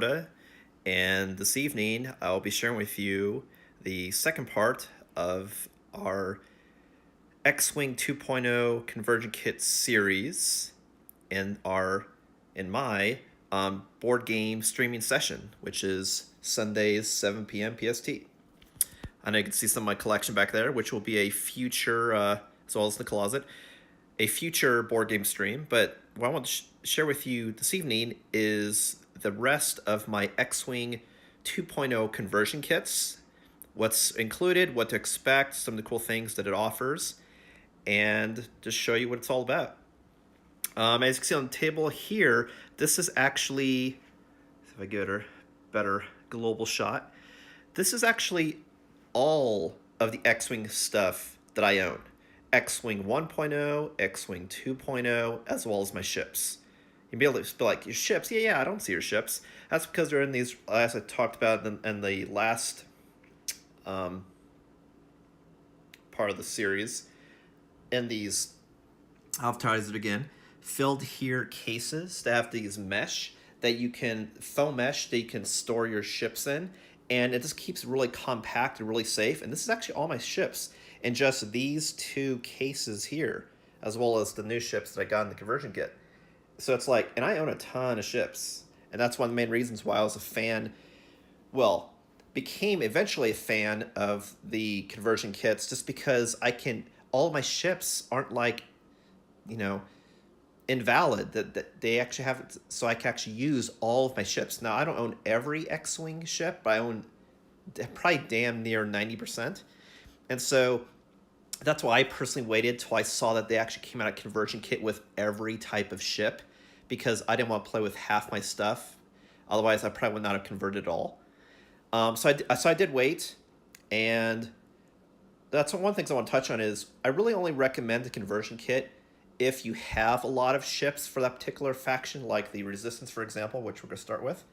Ismortah, and this evening I'll be sharing with you the second part of our X-Wing 2.0 Conversion Kit series in my board game streaming session, which is Sundays 7 p.m. PST. I know you can see some of my collection back there, which will be a future, as well as the closet, a future board game stream. But what I want to share with you this evening is the rest of my X-Wing 2.0 conversion kits, what's included, what to expect, some of the cool things that it offers, and just show you what it's all about. As you can see on the table here, this is actually, if I get a better global shot, this is actually all of the X-Wing stuff that I own. X-Wing 1.0, X-Wing 2.0, as well as my ships. You'd be able to be like, your ships? Yeah, I don't see your ships. That's because they're in these, as I talked about in the last part of the series, in these, I'll try it again, filled here cases that have these mesh that you can, foam mesh that you can store your ships in, and it just keeps it really compact and really safe. And this is actually all my ships in just these two cases here, as well as the new ships that I got in the conversion kit. So it's like, and I own a ton of ships, and that's one of the main reasons why I was a fan, well, became eventually a fan of the conversion kits, just because all of my ships aren't like, invalid, that they actually have it, so I can actually use all of my ships. Now, I don't own every X-Wing ship, but I own probably damn near 90%. And so that's why I personally waited till I saw that they actually came out a conversion kit with every type of ship, because I didn't want to play with half my stuff. Otherwise, I probably would not have converted at all. So I did wait, and that's one of the things I want to touch on is I really only recommend the conversion kit if you have a lot of ships for that particular faction, like the Resistance, for example, which we're going to start with,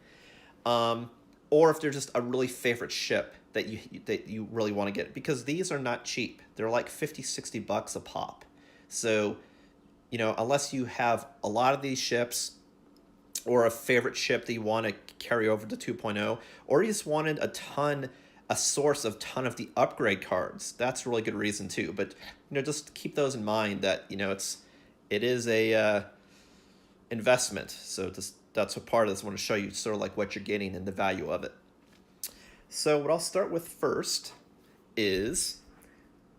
or if they're just a really favorite ship that you really want to get, because these are not cheap. They're like $50-$60 a pop. So, unless you have a lot of these ships or a favorite ship that you want to carry over to 2.0, or you just wanted a source of ton of the upgrade cards, that's a really good reason too. But, just keep those in mind that, it is a investment. So that's what part of this I want to show you, sort of like what you're getting and the value of it. So what I'll start with first is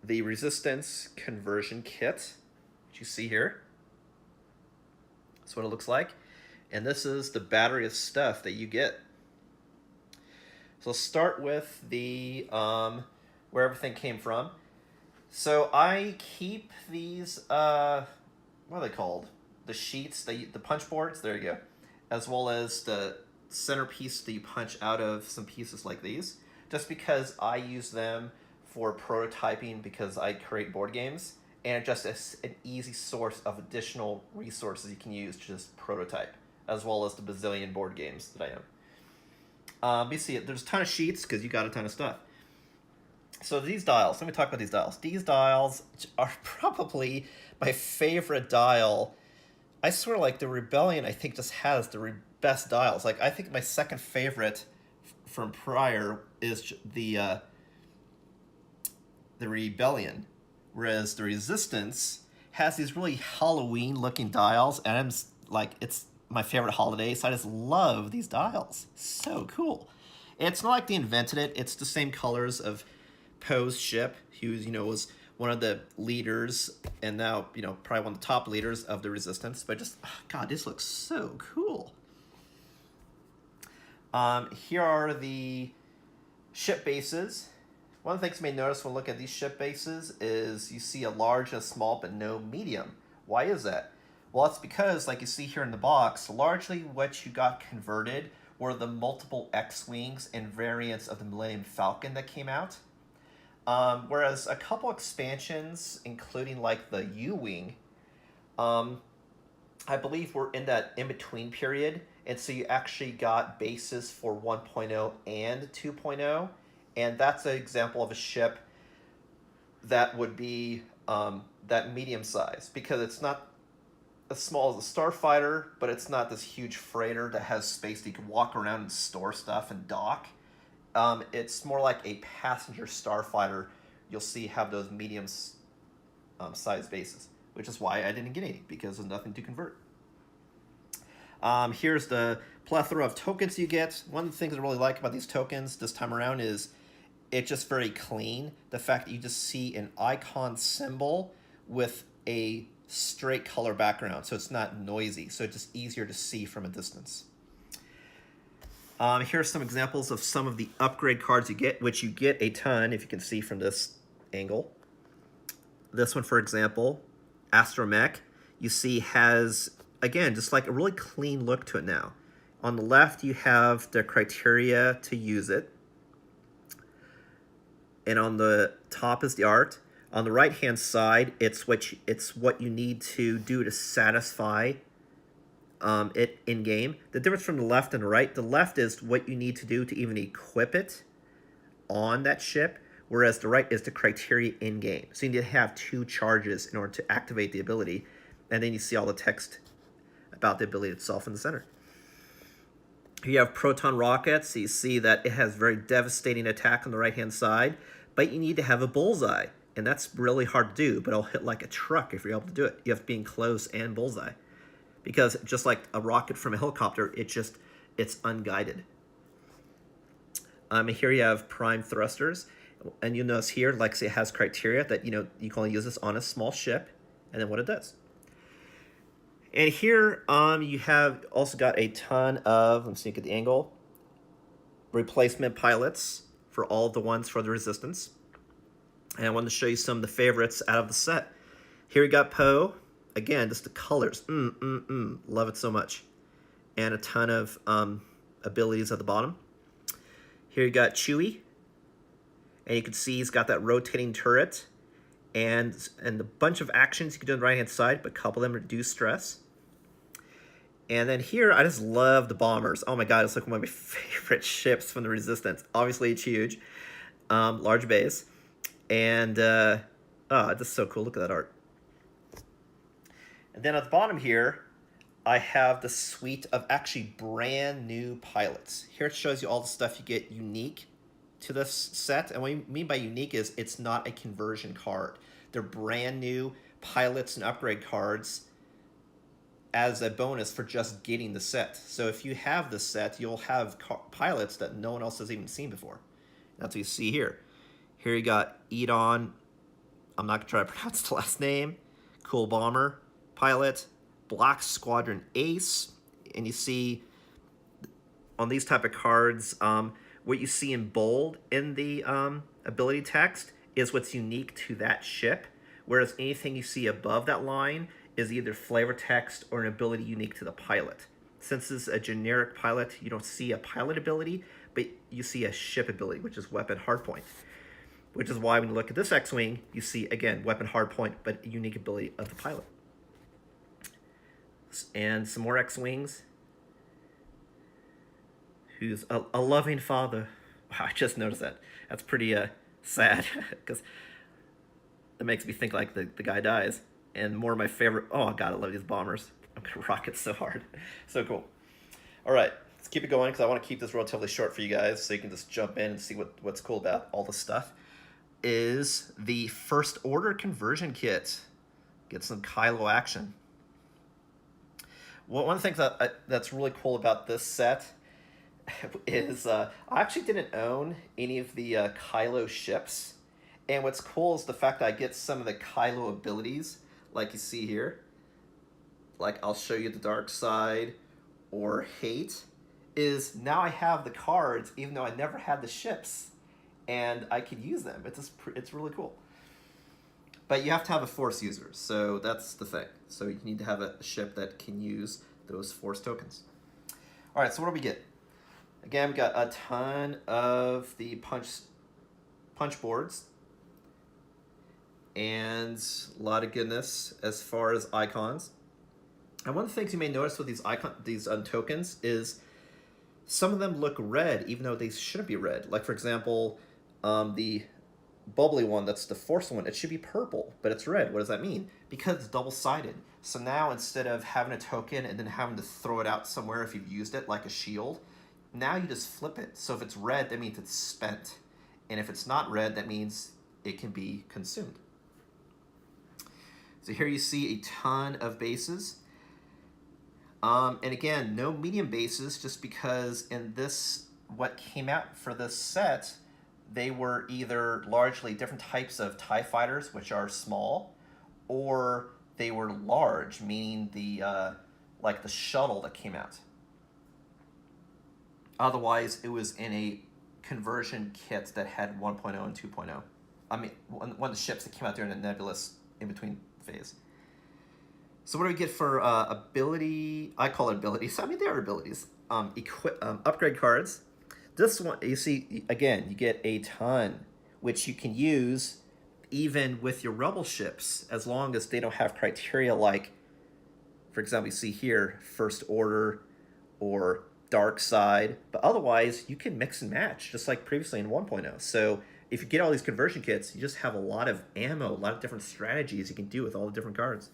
the Resistance conversion kit, which you see here. That's what it looks like. And this is the battery of stuff that you get. So I'll start with the where everything came from. So I keep these, what are they called? The sheets, the punch boards, there you go. As well as the centerpiece that you punch out of some pieces like these, just because I use them for prototyping, because I create board games, and just an easy source of additional resources you can use to just prototype, as well as the bazillion board games that I own. You see, there's a ton of sheets because you got a ton of stuff. So these dials, let me talk about these dials. These dials are probably my favorite dial. I swear, like, the Rebellion, I think, just has the best dials. Like, I think my second favorite from prior is the Rebellion, whereas the Resistance has these really Halloween-looking dials, and I'm like, it's my favorite holiday, so I just love these dials. So cool. It's not like they invented it. It's the same colors of Poe's ship, who was one of the leaders, and now probably one of the top leaders of the Resistance. But just, God, this looks so cool. Here are the ship bases. One of the things you may notice when looking at these ship bases is you see a large and a small, but no medium. Why is that? Well, it's because, like you see here in the box, largely what you got converted were the multiple X-Wings and variants of the Millennium Falcon that came out. Whereas a couple expansions, including like the U-Wing, I believe we're in that in-between period, and so you actually got bases for 1.0 and 2.0, and that's an example of a ship that would be that medium size, because it's not as small as a starfighter, but it's not this huge freighter that has space that you can walk around and store stuff and dock. It's more like a passenger starfighter. You'll see have those medium sized bases, which is why I didn't get any, because there's nothing to convert. Here's the plethora of tokens you get. One of the things I really like about these tokens this time around is it's just very clean. The fact that you just see an icon symbol with a straight color background, so it's not noisy, so it's just easier to see from a distance. Here are some examples of some of the upgrade cards you get, which you get a ton, if you can see from this angle. This one, for example, Astromech, you see has, again, just like a really clean look to it now. On the left, you have the criteria to use it. And on the top is the art. On the right-hand side, it's what you need to do to satisfy it in-game. The difference from the left and the right, the left is what you need to do to even equip it on that ship, whereas the right is the criteria in-game. So you need to have 2 charges in order to activate the ability, and then you see all the text about the ability itself in the center. Here you have proton rockets, so you see that it has very devastating attack on the right-hand side, but you need to have a bullseye, and that's really hard to do, but it'll hit like a truck if you're able to do it. You have to be in close and bullseye, because just like a rocket from a helicopter, it's unguided. Here you have prime thrusters, and you'll notice here, like say, it has criteria that you can only use this on a small ship, and then what it does. And here you have also got a ton of, let's see, get the angle, replacement pilots for all the ones for the Resistance. And I wanted to show you some of the favorites out of the set. Here we got Poe. Again, just the colors. Love it so much. And a ton of abilities at the bottom. Here you got Chewie. And you can see he's got that rotating turret. And a bunch of actions you can do on the right-hand side, but a couple of them reduce stress. And then here, I just love the bombers. Oh my god, it's like one of my favorite ships from the Resistance. Obviously, it's huge. Large base. And, it's just so cool. Look at that art. And then at the bottom here, I have the suite of actually brand new pilots. Here it shows you all the stuff you get unique to this set. And what I mean by unique is it's not a conversion card. They're brand new pilots and upgrade cards as a bonus for just getting the set. So if you have the set, you'll have pilots that no one else has even seen before. That's what you see here. Here you got Edon, I'm not gonna try to pronounce the last name, cool bomber pilot, Black Squadron Ace, and you see on these type of cards, what you see in bold in the ability text is what's unique to that ship, whereas anything you see above that line is either flavor text or an ability unique to the pilot. Since this is a generic pilot, you don't see a pilot ability, but you see a ship ability, which is weapon hardpoint. Which is why when you look at this X-Wing, you see, again, weapon hardpoint, but a unique ability of the pilot. And some more X-Wings. Who's a loving father. Wow, I just noticed that. That's pretty sad, because it makes me think like the guy dies. And more of my favorite, oh god, I love these bombers. I'm gonna rock it so hard. So cool. All right, let's keep it going, because I want to keep this relatively short for you guys, so you can just jump in and see what's cool about all this stuff. Is the First Order conversion kit. Get some Kylo action. Well, one of the things that's really cool about this set is I actually didn't own any of the Kylo ships. And what's cool is the fact that I get some of the Kylo abilities, like you see here. Like, I'll show you the dark side or hate, is now I have the cards, even though I never had the ships. And I could use them. It's really cool. But you have to have a Force user, so that's the thing. So you need to have a ship that can use those Force tokens. All right, so what do we get? Again, we got a ton of the punch boards. And a lot of goodness as far as icons. And one of the things you may notice with these tokens is some of them look red, even though they shouldn't be red. Like, for example, the bubbly one, that's the force one, it should be purple, but it's red. What does that mean? Because it's double-sided. So now instead of having a token and then having to throw it out somewhere if you've used it, like a shield, now you just flip it. So if it's red, that means it's spent. And if it's not red, that means it can be consumed. So here you see a ton of bases. And again, no medium bases, just because in this, what came out for this set, they were either largely different types of TIE fighters, which are small, or they were large, meaning the like the shuttle that came out. Otherwise, it was in a conversion kit that had 1.0 and 2.0. I mean, one of the ships that came out during the nebulous in-between phase. So what do we get for ability? I call it abilities. I mean, they are abilities. Upgrade cards. This one, you see, again, you get a ton, which you can use even with your rebel ships, as long as they don't have criteria like, for example, you see here, First Order or Dark Side. But otherwise, you can mix and match, just like previously in 1.0. So if you get all these conversion kits, you just have a lot of ammo, a lot of different strategies you can do with all the different cards,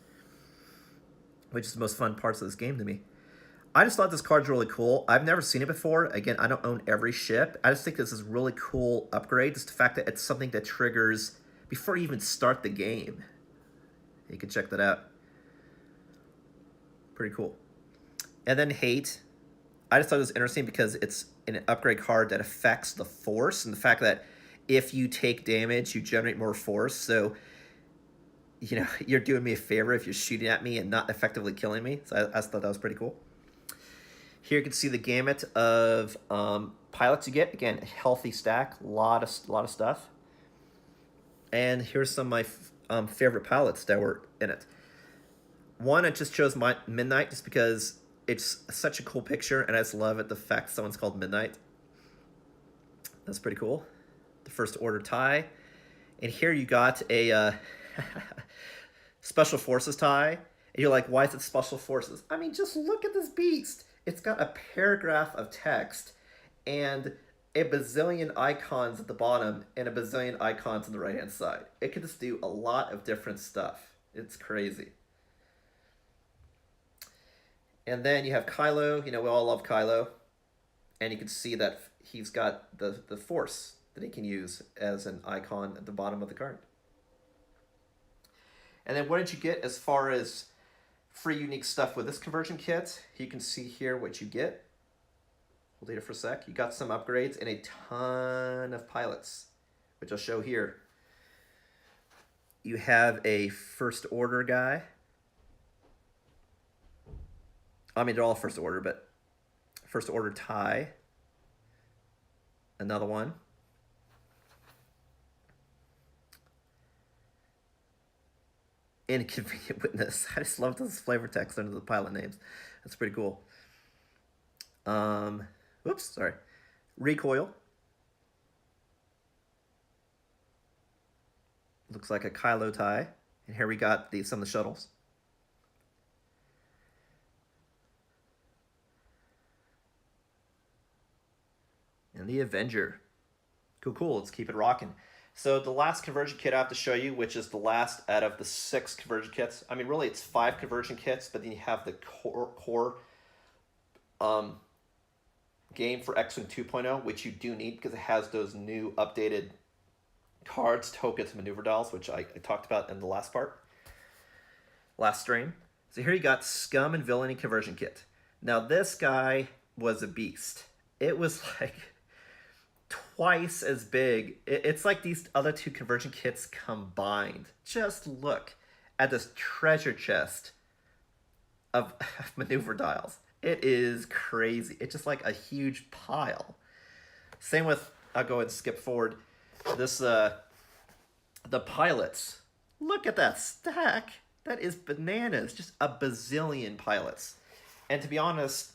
which is the most fun parts of this game to me. I just thought this card's really cool. I've never seen it before. Again, I don't own every ship. I just think this is really cool upgrade. Just the fact that it's something that triggers before you even start the game. You can check that out. Pretty cool. And then Hate. I just thought it was interesting because it's an upgrade card that affects the force, and the fact that if you take damage, you generate more force. So, you know, you're doing me a favor if you're shooting at me and not effectively killing me. So I just thought that was pretty cool. Here you can see the gamut of pilots you get. Again, a healthy stack, a lot of stuff. And here's some of my favorite pilots that were in it. One, I just chose Midnight just because it's such a cool picture, and I just love it, the fact someone's called Midnight. That's pretty cool. The First Order tie. And here you got a Special Forces tie. And you're like, why is it Special Forces? I mean, just look at this beast. It's got a paragraph of text and a bazillion icons at the bottom and a bazillion icons on the right-hand side. It can just do a lot of different stuff. It's crazy. And then you have Kylo. You know, we all love Kylo. And you can see that he's got the Force that he can use as an icon at the bottom of the card. And then what did you get as far as free unique stuff with this conversion kit? You can see here what you get. Hold it for a sec. You got some upgrades and a ton of pilots, which I'll show here. You have a First Order guy. I mean, they're all First Order, but First Order tie. Another one. Inconvenient Witness. I just love this flavor text under the pilot names. That's pretty cool. Whoops, sorry. Recoil. Looks like a Kylo tie. And here we got some of the shuttles. And the Avenger. Cool. Let's keep it rocking. So the last conversion kit I have to show you, which is the last out of the 6 conversion kits. I mean, really, it's 5 conversion kits, but then you have the core game for X-Wing 2.0, which you do need because it has those new updated cards, tokens, maneuver dials, which I talked about in the last stream. So here you got Scum and Villainy conversion kit. Now this guy was a beast. It was like twice as big. It's like these other 2 conversion kits combined. Just look at this treasure chest of maneuver dials. It is crazy. It's just like a huge pile. Same with, I'll go ahead and skip forward. This, the pilots. Look at that stack. That is bananas. Just a bazillion pilots. And to be honest,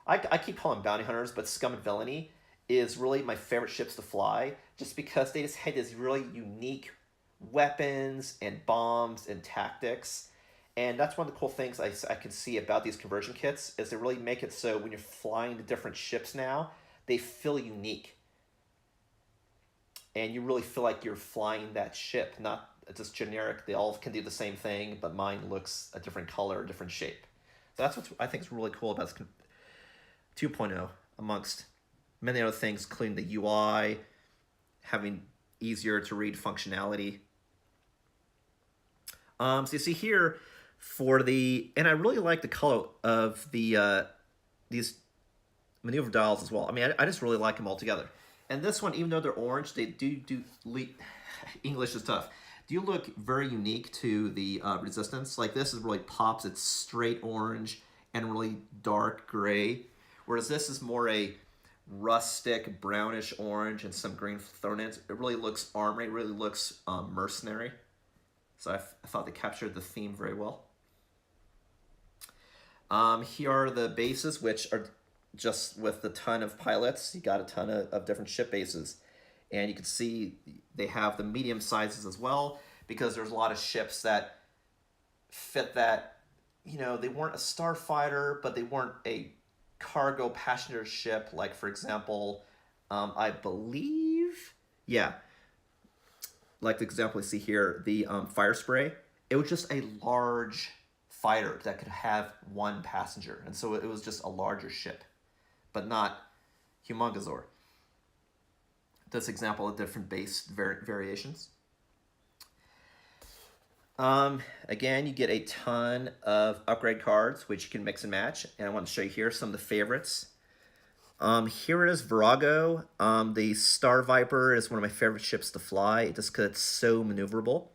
I keep calling them bounty hunters, but Scum and Villainy is really my favorite ships to fly, just because they just had these really unique weapons and bombs and tactics. And that's one of the cool things I can see about these conversion kits, is they really make it so when you're flying the different ships now, they feel unique. and you really feel like you're flying that ship, not just generic. They all can do the same thing, but mine looks a different color, a different shape. So that's what I think is really cool about 2.0, amongst many other things, including the UI, having easier to read functionality. So you see here for the, and I really like the color of the these maneuver dials as well. I mean, I just really like them all together. And this one, even though they're orange, they do English is tough. Do look very unique to the resistance. Like this is really pops. It's straight orange and really dark gray, whereas this is more a rustic brownish orange and some green thrown in. It really looks armory. It really looks mercenary. So I thought they captured the theme very well. Here are the bases, which are just with a ton of pilots. You got a ton of different ship bases. And you can see they have the medium sizes as well, because there's a lot of ships that fit that, you know, they weren't a starfighter, but they weren't a cargo passenger ship. Like, for example, I believe, yeah, like the example you see here, the fire spray, it was just a large fighter that could have one passenger. And so it was just a larger ship, but not humongous. This example of different base variations. Again, you get a ton of upgrade cards, which you can mix and match. And I want to show you here some of the favorites. Here it is, Virago. The Star Viper is one of my favorite ships to fly, just because it's so maneuverable.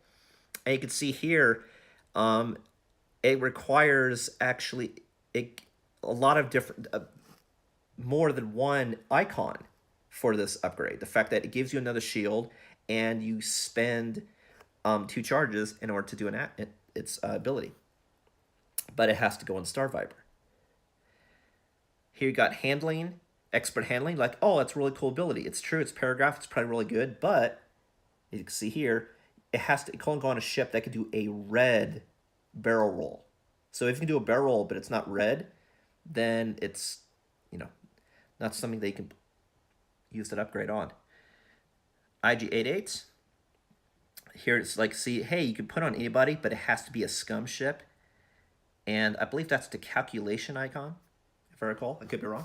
And you can see here, it requires actually a lot of different, more than one icon for this upgrade. The fact that it gives you another shield, and you spend 2 charges in order to do its ability. But it has to go on Star Viper. Here you got handling, expert handling. Like, oh, that's a really cool ability. It's true, it's paragraph, it's probably really good, but you can see here, it can go on a ship that can do a red barrel roll. So if you can do a barrel roll, but it's not red, then it's, you know, not something they can use that upgrade on. IG-88. Here it's like, see, hey, you can put on anybody, but it has to be a scum ship. And I believe that's the calculation icon, if I recall. I could be wrong.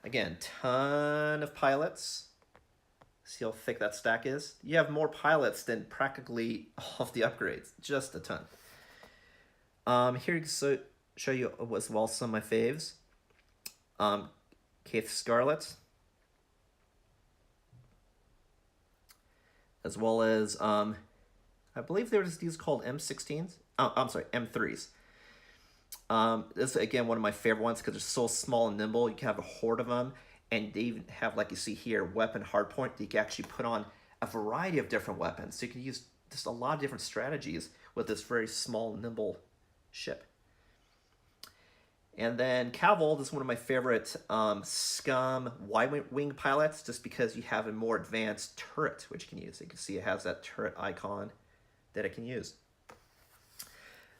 Again, ton of pilots. See how thick that stack is? You have more pilots than practically all of the upgrades. Just a ton. Here you can show you as well some of my faves. Keith Scarlet. As well as, I believe there's these called M16s. Oh, I'm sorry, M3s. This is, again, one of my favorite ones because they're so small and nimble. You can have a horde of them. And they even have, like you see here, weapon hardpoint. You can actually put on a variety of different weapons. So you can use just a lot of different strategies with this very small, nimble ship. And then Caval is one of my favorite Scum wide-wing pilots, just because you have a more advanced turret, which you can use. You can see it has that turret icon that it can use.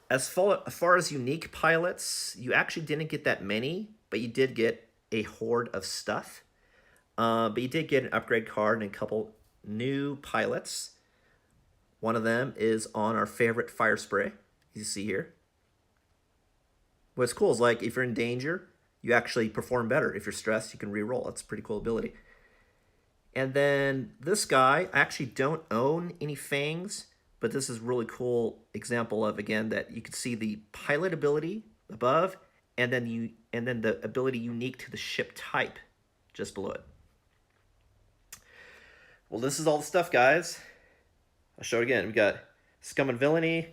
As far as unique pilots, you actually didn't get that many, but you did get a horde of stuff. But you did get an upgrade card and a couple new pilots. One of them is on our favorite fire spray, you see here. What's cool is, like, if you're in danger, you actually perform better. If you're stressed, you can re-roll. That's a pretty cool ability. And then this guy, I actually don't own any fangs, but this is a really cool example of, again, that you can see the pilot ability above, and then the ability unique to the ship type just below it. Well, this is all the stuff, guys. I'll show it again. We got Scum and Villainy,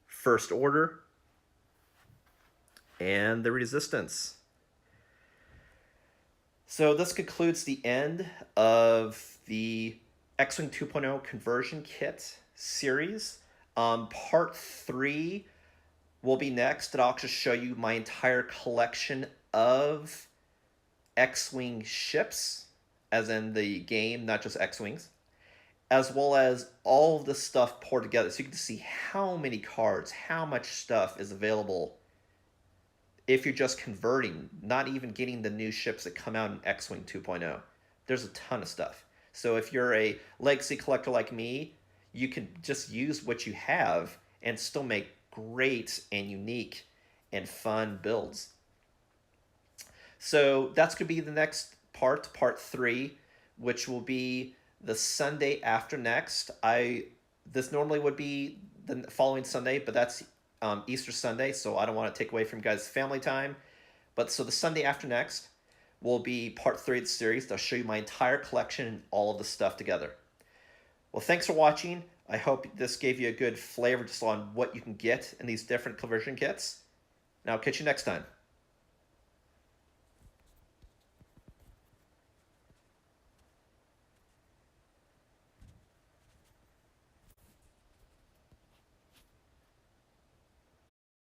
First Order, and the Resistance. So this concludes the end of the X-Wing 2.0 conversion kit series. Part 3 will be next, and I'll just show you my entire collection of X-Wing ships, as in the game, not just X-Wings, as well as all of the stuff poured together. So you can see how many cards, how much stuff is available if you're just converting, not even getting the new ships that come out in X-Wing 2.0. There's a ton of stuff. So if you're a legacy collector like me, you can just use what you have and still make great and unique and fun builds. So that's going to be the next part 3, which will be the Sunday after next. This normally would be the following Sunday, but that's Easter Sunday, so I don't want to take away from you guys' family time. But so the Sunday after next will be part 3 of the series. I'll show you my entire collection and all of the stuff together. Well, thanks for watching. I hope this gave you a good flavor just on what you can get in these different conversion kits. And I'll catch you next time.